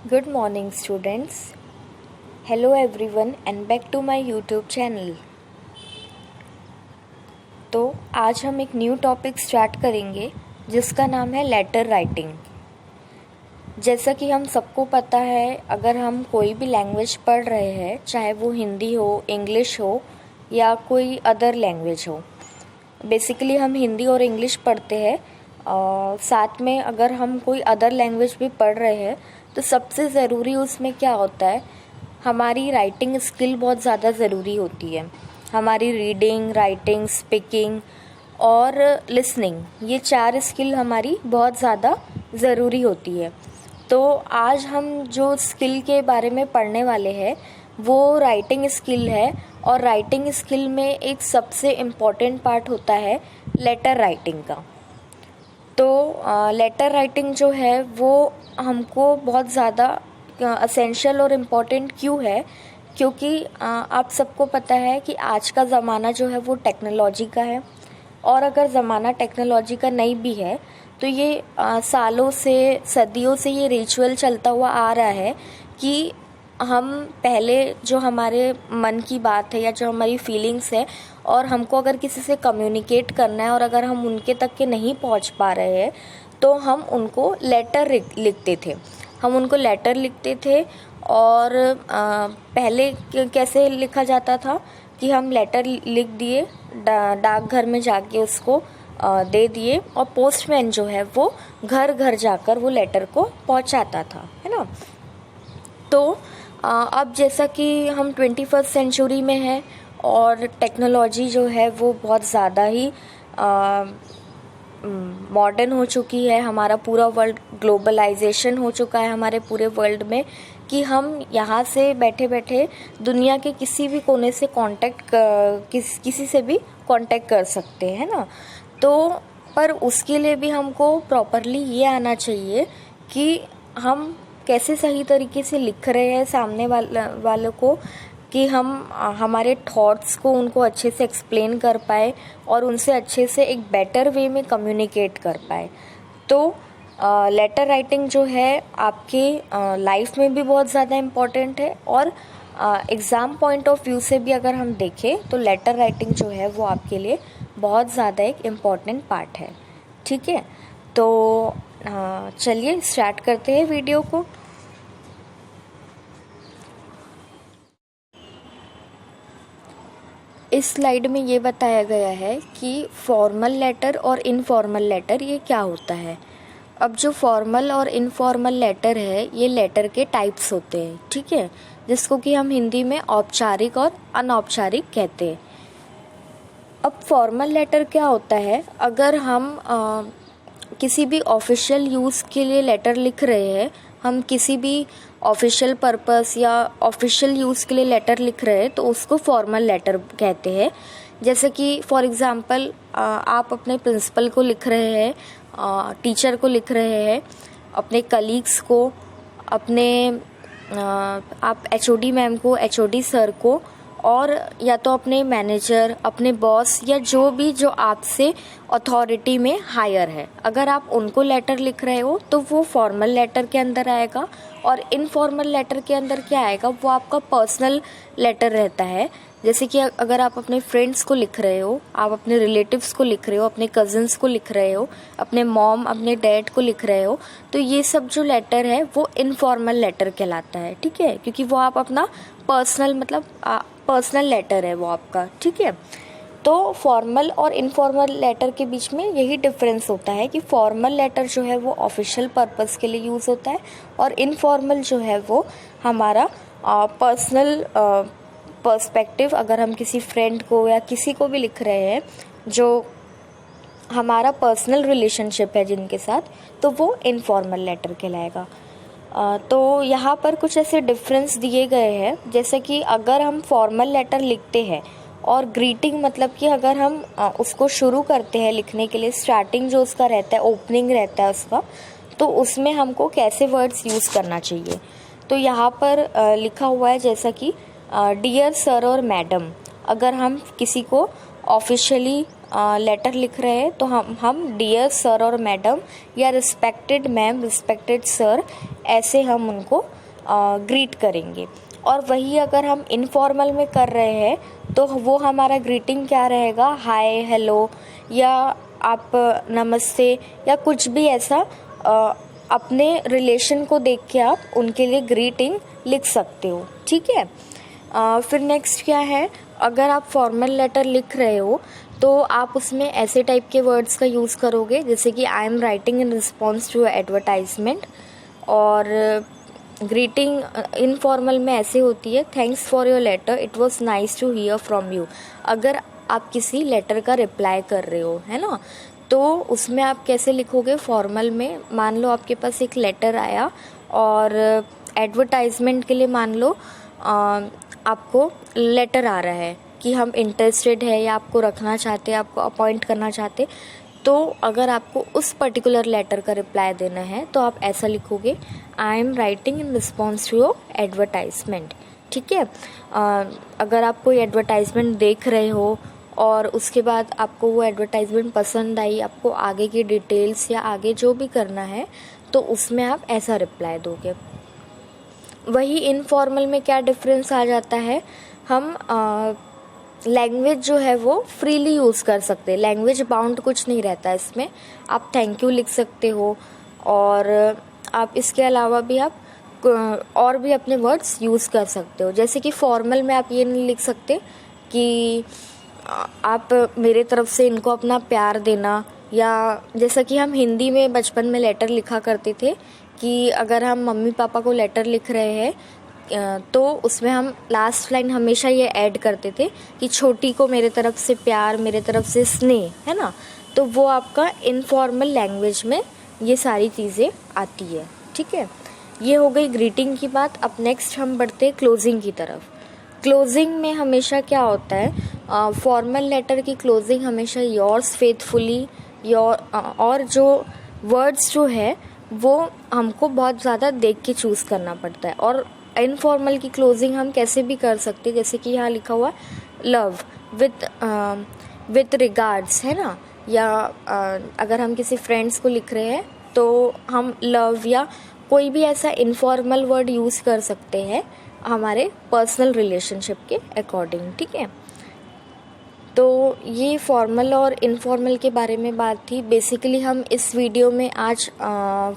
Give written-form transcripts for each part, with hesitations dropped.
Good morning, students. Hello, everyone, and back to my YouTube channel. तो आज हम एक न्यू टॉपिक स्टार्ट करेंगे जिसका नाम है लेटर राइटिंग। जैसा कि हम सबको पता है, अगर हम कोई भी लैंग्वेज पढ़ रहे हैं, चाहे वो हिंदी हो, इंग्लिश हो या कोई अदर लैंग्वेज हो, बेसिकली हम हिंदी और इंग्लिश पढ़ते हैं। साथ में अगर हम कोई अदर लैंग्वेज भी पढ़ रहे हैं तो सबसे ज़रूरी उसमें क्या होता है, हमारी राइटिंग स्किल बहुत ज़्यादा ज़रूरी होती है। हमारी रीडिंग, राइटिंग, स्पीकिंग और लिसनिंग, ये 4 स्किल हमारी बहुत ज़्यादा ज़रूरी होती है। तो आज हम जो स्किल के बारे में पढ़ने वाले हैं वो राइटिंग स्किल है, और राइटिंग स्किल में एक सबसे इम्पॉर्टेंट पार्ट होता है लेटर राइटिंग का। तो लेटर राइटिंग जो है वो हमको बहुत ज़्यादा असेंशियल और इम्पॉर्टेंट क्यों है, क्योंकि आप सबको पता है कि आज का ज़माना जो है वो टेक्नोलॉजी का है, और अगर ज़माना टेक्नोलॉजी का नहीं भी है तो ये सालों से, सदियों से ये रिचुअल चलता हुआ आ रहा है कि हम पहले जो हमारे मन की बात है या जो हमारी फीलिंग्स है, और हमको अगर किसी से कम्युनिकेट करना है और अगर हम उनके तक के नहीं पहुंच पा रहे हैं तो हम उनको लेटर लिखते थे। हम उनको लेटर लिखते थे, और पहले कैसे लिखा जाता था कि हम लेटर लिख दिए, डाकघर में जाके उसको दे दिए, और पोस्टमैन जो है वो घर घर जाकर वो लेटर को पहुंचाता था, है ना। तो अब जैसा कि हम 21st सेंचुरी में हैं और टेक्नोलॉजी जो है वो बहुत ज़्यादा ही मॉडर्न हो चुकी है, हमारा पूरा वर्ल्ड ग्लोबलाइजेशन हो चुका है हमारे पूरे वर्ल्ड में, कि हम यहाँ से बैठे बैठे दुनिया के किसी भी कोने से किसी से भी कांटेक्ट कर सकते हैं ना। तो पर उसके लिए भी हमको प्रॉपरली ये आना चाहिए कि हम कैसे सही तरीके से लिख रहे हैं सामने वालों को, कि हम हमारे थॉट्स को उनको अच्छे से एक्सप्लेन कर पाए और उनसे अच्छे से एक बेटर वे में कम्युनिकेट कर पाए। तो लेटर राइटिंग जो है आपके लाइफ में भी बहुत ज़्यादा इम्पॉर्टेंट है, और एग्ज़ाम पॉइंट ऑफ व्यू से भी अगर हम देखें तो लेटर राइटिंग जो है वो आपके लिए बहुत ज़्यादा एक इम्पॉर्टेंट पार्ट है। ठीक है, तो चलिए स्टार्ट करते हैं वीडियो को। इस स्लाइड में ये बताया गया है कि फॉर्मल लेटर और इनफॉर्मल लेटर ये क्या होता है। अब जो फॉर्मल और इनफॉर्मल लेटर है, ये लेटर के टाइप्स होते हैं, ठीक है, जिसको कि हम हिंदी में औपचारिक और अनौपचारिक कहते हैं। अब फॉर्मल लेटर क्या होता है, अगर हम किसी भी ऑफिशियल यूज़ के लिए लेटर लिख रहे हैं, हम किसी भी ऑफिशियल पर्पस या ऑफिशियल यूज़ के लिए लेटर लिख रहे हैं तो उसको फॉर्मल लेटर कहते हैं। जैसे कि फॉर एग्ज़ाम्पल आप अपने प्रिंसिपल को लिख रहे हैं, टीचर को लिख रहे हैं, अपने कलीग्स को, अपने आप एचओडी मैम को, एचओडी सर को, और या तो अपने मैनेजर, अपने बॉस, या जो आपसे अथॉरिटी में हायर है, अगर आप उनको लेटर लिख रहे हो तो वो फॉर्मल लेटर के अंदर आएगा। और इनफॉर्मल लेटर के अंदर क्या आएगा, वो आपका पर्सनल लेटर रहता है। जैसे कि अगर आप अपने फ्रेंड्स को लिख रहे हो, आप अपने रिलेटिव्स को लिख रहे हो, अपने कजिन्स को लिख रहे हो, अपने मॉम, अपने डैड को लिख रहे हो, तो ये सब जो लेटर है वो इनफॉर्मल लेटर कहलाता है। ठीक है, क्योंकि वो आप अपना पर्सनल लेटर है वो आपका। ठीक है, तो फॉर्मल और इनफॉर्मल लेटर के बीच में यही डिफरेंस होता है कि फॉर्मल लेटर जो है वो ऑफिशियल पर्पस के लिए यूज़ होता है, और इनफॉर्मल जो है वो हमारा पर्सनल पर्सपेक्टिव, अगर हम किसी फ्रेंड को या किसी को भी लिख रहे हैं जो हमारा पर्सनल रिलेशनशिप है जिनके साथ, तो वो इनफॉर्मल लेटर कहलाएगा। तो यहाँ पर कुछ ऐसे डिफरेंस दिए गए हैं, जैसे कि अगर हम फॉर्मल लेटर लिखते हैं और ग्रीटिंग, मतलब कि अगर हम उसको शुरू करते हैं लिखने के लिए, स्टार्टिंग जो उसका रहता है, ओपनिंग रहता है उसका, तो उसमें हमको कैसे वर्ड्स यूज़ करना चाहिए। तो यहाँ पर लिखा हुआ है जैसा कि डियर सर और मैडम, अगर हम किसी को ऑफिशियली लेटर लिख रहे हैं तो हम डियर सर और मैडम या रिस्पेक्टेड मैम, रिस्पेक्टेड सर, ऐसे हम उनको ग्रीट करेंगे। और वही अगर हम इनफॉर्मल में कर रहे हैं तो वो हमारा ग्रीटिंग क्या रहेगा, हाय, हेलो, या आप नमस्ते, या कुछ भी ऐसा अपने रिलेशन को देख के आप उनके लिए ग्रीटिंग लिख सकते हो। ठीक है। फिर नेक्स्ट क्या है, अगर आप फॉर्मल लेटर लिख रहे हो तो आप उसमें ऐसे टाइप के वर्ड्स का यूज़ करोगे जैसे कि I am writing in response to advertisement, और ग्रीटिंग इनफॉर्मल में ऐसे होती है, thanks for your letter, it was nice to hear from you. अगर आप किसी लेटर का रिप्लाई कर रहे हो, है ना, तो उसमें आप कैसे लिखोगे फॉर्मल में। मान लो आपके पास एक लेटर आया और एडवर्टाइजमेंट के लिए मान लो आपको लेटर आ रहा है कि हम इंटरेस्टेड है या आपको रखना चाहते हैं, आपको अपॉइंट करना चाहते, तो अगर आपको उस पर्टिकुलर लेटर का रिप्लाई देना है तो आप ऐसा लिखोगे, I am writing in response to your advertisement. ठीक है। अगर आप कोई एडवर्टाइजमेंट देख रहे हो और उसके बाद आपको वो एडवर्टाइजमेंट पसंद आई, आपको आगे की डिटेल्स या आगे जो भी करना है, तो उसमें आप ऐसा रिप्लाई दोगे। वही इनफॉर्मल में क्या डिफरेंस आ जाता है, हम लैंग्वेज जो है वो फ्रीली यूज़ कर सकते हैं, लैंग्वेज बाउंड कुछ नहीं रहता इसमें। आप थैंक यू लिख सकते हो, और आप इसके अलावा भी आप और भी अपने वर्ड्स यूज़ कर सकते हो। जैसे कि फॉर्मल में आप ये नहीं लिख सकते कि आप मेरे तरफ से इनको अपना प्यार देना, या जैसा कि हम हिंदी में बचपन में लेटर लिखा करते थे कि अगर हम मम्मी पापा को लेटर लिख रहे हैं तो उसमें हम लास्ट लाइन हमेशा ये ऐड करते थे कि छोटी को मेरे तरफ से प्यार, मेरे तरफ से स्नेह, है ना। तो वो आपका इनफॉर्मल लैंग्वेज में ये सारी चीज़ें आती है। ठीक है। ये हो गई ग्रीटिंग की बात। अब नेक्स्ट हम बढ़ते हैं क्लोजिंग की तरफ। क्लोजिंग में हमेशा क्या होता है, फॉर्मल लेटर की क्लोजिंग हमेशा योर्स फेथफुली, और जो वर्ड्स जो है वो हमको बहुत ज़्यादा देख के चूज़ करना पड़ता है। और इनफॉर्मल की क्लोजिंग हम कैसे भी कर सकते हैं, जैसे कि यहाँ लिखा हुआ लव विथ रिगार्ड्स, है ना, या अगर हम किसी फ्रेंड्स को लिख रहे हैं तो हम लव या कोई भी ऐसा इनफॉर्मल वर्ड यूज़ कर सकते हैं हमारे पर्सनल रिलेशनशिप के अकॉर्डिंग। ठीक है। तो ये फॉर्मल और इनफॉर्मल के बारे में बात थी। बेसिकली हम इस वीडियो में आज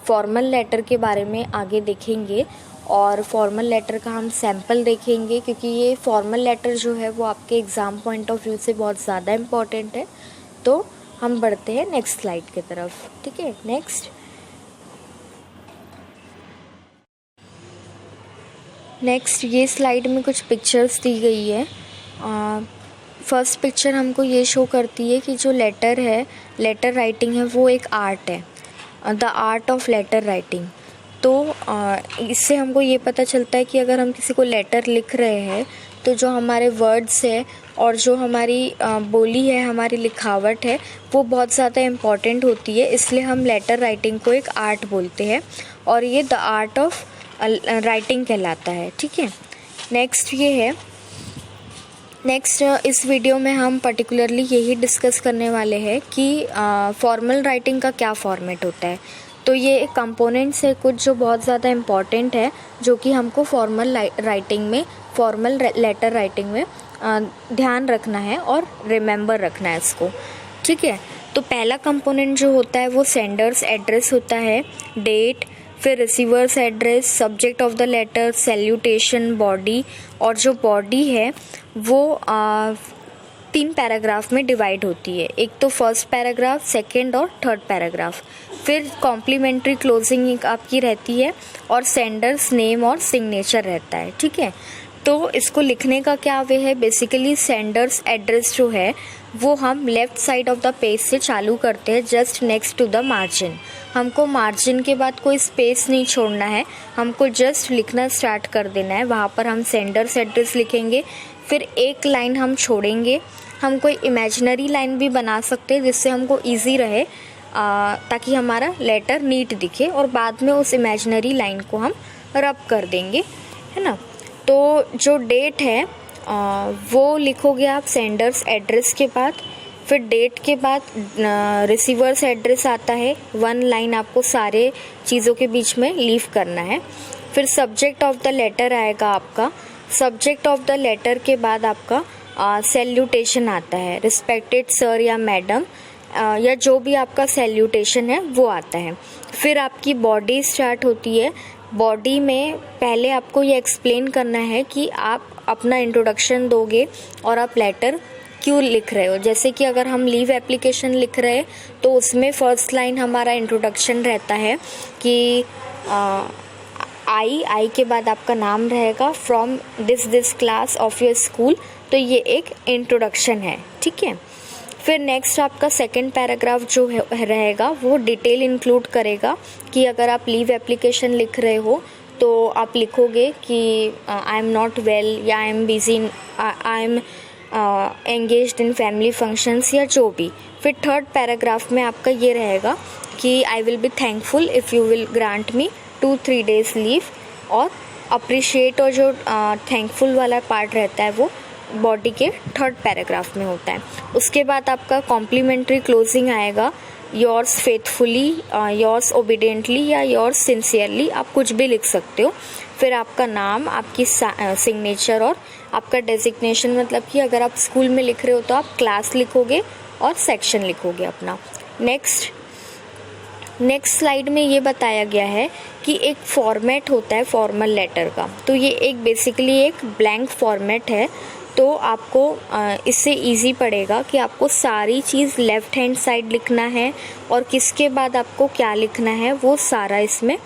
फॉर्मल लेटर के बारे में आगे देखेंगे, और फॉर्मल लेटर का हम सैम्पल देखेंगे, क्योंकि ये फॉर्मल लेटर जो है वो आपके एग्ज़ाम पॉइंट ऑफ व्यू से बहुत ज़्यादा इम्पॉर्टेंट है। तो हम बढ़ते हैं नेक्स्ट स्लाइड की तरफ। ठीक है। नेक्स्ट ये स्लाइड में कुछ पिक्चर्स दी गई है। फर्स्ट पिक्चर हमको ये शो करती है कि जो लेटर है, लेटर राइटिंग है, वो एक आर्ट है, the art of letter writing. तो इससे हमको ये पता चलता है कि अगर हम किसी को लेटर लिख रहे हैं तो जो हमारे वर्ड्स है और जो हमारी बोली है, हमारी लिखावट है, वो बहुत ज़्यादा इम्पॉर्टेंट होती है। इसलिए हम लेटर राइटिंग को एक आर्ट बोलते हैं, और ये द आर्ट ऑफ राइटिंग कहलाता है। ठीक है। नेक्स्ट इस वीडियो में हम पर्टिकुलरली यही डिस्कस करने वाले हैं कि फॉर्मल राइटिंग का क्या फॉर्मेट होता है। तो ये कंपोनेंट्स है कुछ जो बहुत ज़्यादा इम्पॉर्टेंट है, जो कि हमको फॉर्मल लेटर राइटिंग में ध्यान रखना है और रिमेंबर रखना है इसको। ठीक है। तो पहला कंपोनेंट जो होता है वो सेंडर्स एड्रेस होता है, डेट, फिर receiver's address, subject of the letter, salutation, body, और जो बॉडी है वो 3 पैराग्राफ में डिवाइड होती है। एक तो फर्स्ट पैराग्राफ, सेकंड और थर्ड पैराग्राफ। फिर कॉम्प्लीमेंट्री क्लोजिंग आपकी रहती है, और सेंडर्स नेम और सिग्नेचर रहता है। ठीक है। तो इसको लिखने का क्या वे है, बेसिकली सेंडर्स एड्रेस जो है वो हम left side of the page से चालू करते हैं, just next to the margin. हमको मार्जिन के बाद कोई स्पेस नहीं छोड़ना है, हमको जस्ट लिखना स्टार्ट कर देना है। वहाँ पर हम सेंडर्स एड्रेस लिखेंगे, फिर एक लाइन हम छोड़ेंगे। हम कोई इमेजिनरी लाइन भी बना सकते हैं जिससे हमको ईजी रहे, ताकि हमारा लेटर नीट दिखे, और बाद में उस इमेजिनरी लाइन को हम रब कर देंगे, है ना। तो जो डेट है वो लिखोगे आप सेंडर्स एड्रेस के बाद, फिर डेट के बाद रिसीवर्स एड्रेस आता है, 1 लाइन आपको सारे चीज़ों के बीच में लीव करना है। फिर सब्जेक्ट ऑफ द लेटर आएगा आपका। सब्जेक्ट ऑफ द लेटर के बाद आपका सैल्यूटेशन आता है, रिस्पेक्टेड सर या मैडम या जो भी आपका सैल्यूटेशन है वो आता है। फिर आपकी बॉडी स्टार्ट होती है। बॉडी में पहले आपको ये एक्सप्लेन करना है कि आप अपना इंट्रोडक्शन दोगे और आप लेटर क्यों लिख रहे हो। जैसे कि अगर हम लीव एप्लीकेशन लिख रहे हैं तो उसमें फर्स्ट लाइन हमारा इंट्रोडक्शन रहता है कि आई के बाद आपका नाम रहेगा, from this class of your school. तो ये एक इंट्रोडक्शन है, ठीक है। फिर नेक्स्ट आपका सेकंड पैराग्राफ जो रहेगा वो डिटेल इंक्लूड करेगा कि अगर आप लीव एप्लीकेशन लिख रहे हो तो आप लिखोगे कि आई एम नॉट वेल या I am busy, I am engaged in family functions या जो भी। फिर थर्ड पैराग्राफ में आपका ये रहेगा कि I will be thankful if you will grant me 2-3 days leave, और अप्रिशिएट और जो थैंकफुल वाला पार्ट रहता है वो बॉडी के थर्ड पैराग्राफ में होता है। उसके बाद आपका कॉम्प्लीमेंट्री क्लोजिंग आएगा, योर्स फेथफुली, योर्स ओबीडियंटली या योर्स सिंसियरली, आप कुछ भी लिख सकते हो। फिर आपका नाम, आपकी सिग्नेचर और आपका डेजिग्नेशन, मतलब कि अगर आप स्कूल में लिख रहे हो तो आप क्लास लिखोगे और सेक्शन लिखोगे अपना। नेक्स्ट स्लाइड में ये बताया गया है कि एक फॉर्मेट होता है फॉर्मल लेटर का। तो ये एक बेसिकली एक ब्लैंक फॉर्मेट है। तो आपको इससे इजी पड़ेगा कि आपको सारी चीज़ लेफ़्ट हैंड साइड लिखना है और किसके बाद आपको क्या लिखना है वो सारा इसमें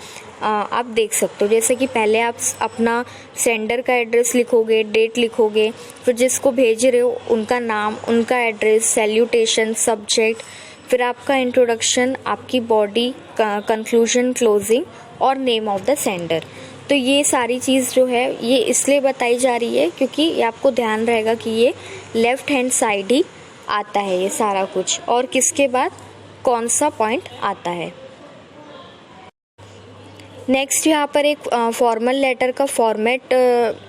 आप देख सकते हो। जैसे कि पहले आप अपना सेंडर का एड्रेस लिखोगे, डेट लिखोगे, फिर जिसको भेज रहे हो उनका नाम, उनका एड्रेस, सैल्यूटेशन, सब्जेक्ट, फिर आपका इंट्रोडक्शन, आपकी बॉडी, कंक्लूजन, क्लोजिंग और नेम ऑफ द सेंडर। तो ये सारी चीज़ जो है ये इसलिए बताई जा रही है क्योंकि ये आपको ध्यान रहेगा कि ये लेफ़्ट हैंड साइड ही आता है ये सारा कुछ, और किसके बाद कौन सा पॉइंट आता है। नेक्स्ट यहाँ पर एक फॉर्मल लेटर का फॉर्मेट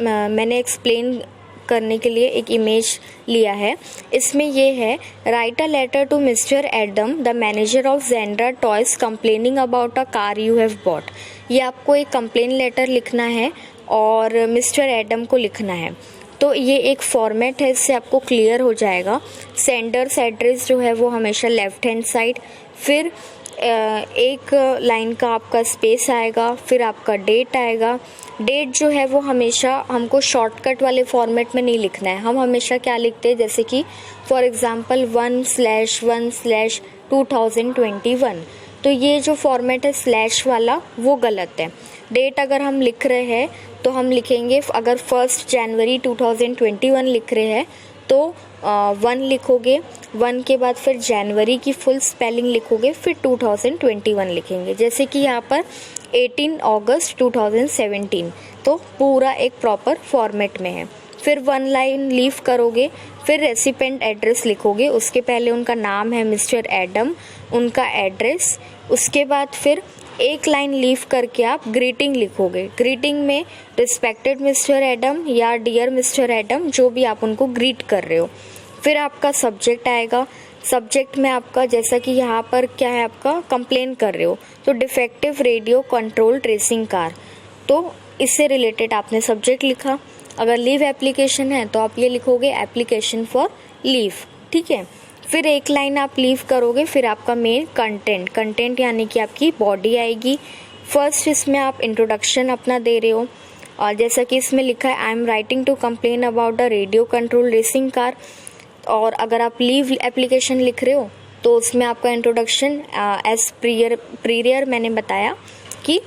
मैंने एक्सप्लेन करने के लिए एक इमेज लिया है। इसमें ये है, write a letter to Mister Adam the manager of Jendra toys complaining about a car you have bought. ये आपको एक कंप्लेन लेटर लिखना है और मिस्टर एडम को लिखना है। तो ये एक फॉर्मेट है, इससे आपको क्लियर हो जाएगा। सेंडर्स एड्रेस जो है वो हमेशा लेफ्ट हैंड साइड, फिर एक लाइन का आपका स्पेस आएगा, फिर आपका डेट आएगा। डेट जो है वो हमेशा हमको शॉर्टकट वाले फॉर्मेट में नहीं लिखना है। हम हमेशा क्या लिखते हैं, जैसे कि फॉर एग्जांपल 1/1/2021। तो ये जो फॉर्मेट है स्लैश वाला वो गलत है। डेट अगर हम लिख रहे हैं तो हम लिखेंगे, अगर 1 जनवरी 2021 लिख रहे हैं तो 1 लिखोगे, 1 के बाद फिर जनवरी की फुल स्पेलिंग लिखोगे, फिर 2021 लिखेंगे। जैसे कि यहाँ पर 18 अगस्त 2017, तो पूरा एक प्रॉपर फॉर्मेट में है। फिर 1 लाइन लीव करोगे, फिर रेसिपेंट एड्रेस लिखोगे, उसके पहले उनका नाम है मिस्टर एडम, उनका एड्रेस, उसके बाद फिर एक लाइन लीव करके आप ग्रीटिंग लिखोगे। ग्रीटिंग में रिस्पेक्टेड मिस्टर एडम या डियर मिस्टर एडम, जो भी आप उनको ग्रीट कर रहे हो। फिर आपका सब्जेक्ट आएगा। सब्जेक्ट में आपका, जैसा कि यहाँ पर क्या है, आपका कंप्लेन कर रहे हो तो defective radio control tracing car, तो इससे रिलेटेड आपने सब्जेक्ट लिखा। अगर लीव एप्लीकेशन है तो आप ये लिखोगे एप्लीकेशन फॉर लीव, ठीक है। फिर एक लाइन आप लीव करोगे, फिर आपका मेन कंटेंट यानी कि आपकी बॉडी आएगी। फर्स्ट इसमें आप इंट्रोडक्शन अपना दे रहे हो, और जैसा कि इसमें लिखा है I am writing to complain about the radio control racing car. और अगर आप लीव एप्लीकेशन लिख रहे हो तो उसमें आपका इंट्रोडक्शन एज प्रीरियर मैंने बताया कि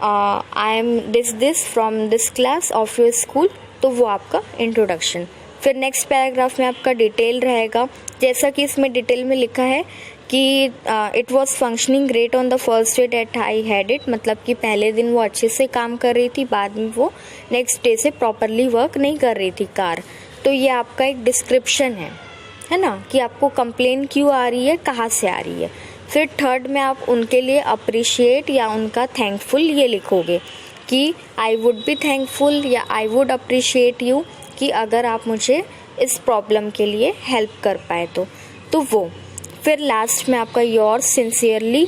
I M this from this class of your school, तो वो आपका इंट्रोडक्शन। फिर नेक्स्ट पैराग्राफ में आपका डिटेल रहेगा, जैसा कि इसमें डिटेल में लिखा है कि it was functioning great on the first day date I had it, मतलब कि पहले दिन वो अच्छे से काम कर रही थी, बाद में वो नेक्स्ट डे से प्रॉपरली वर्क नहीं कर रही थी कार। तो ये आपका एक डिस्क्रिप्शन है ना, कि आपको कंप्लेन क्यों आ रही है, कहाँ से आ रही है। फिर थर्ड में आप उनके लिए अप्रिशिएट या उनका थैंकफुल ये लिखोगे कि आई वुड बी थैंकफुल या आई वुड अप्रिशिएट यू, कि अगर आप मुझे इस प्रॉब्लम के लिए हेल्प कर पाए तो। तो वो फिर लास्ट में आपका योर्स सिंसियरली।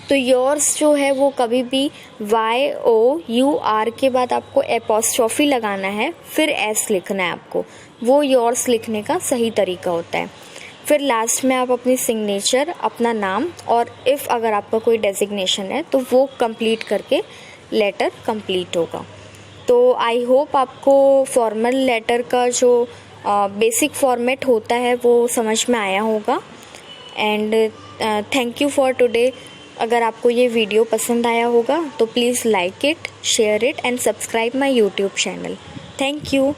तो योर्स जो है वो कभी भी YOUR के बाद आपको एपोस्ट्रॉफी लगाना है, फिर S लिखना है आपको, वो योर्स लिखने का सही तरीका होता है। फिर लास्ट में आप अपनी सिग्नेचर, अपना नाम और इफ़ अगर आपका कोई डेजिग्नेशन है तो वो कंप्लीट करके लेटर कंप्लीट होगा। तो आई होप आपको फॉर्मल लेटर का जो बेसिक फॉर्मेट होता है वो समझ में आया होगा। And thank you for today. अगर आपको ये वीडियो पसंद आया होगा तो please like it, share it and subscribe my YouTube channel. Thank you.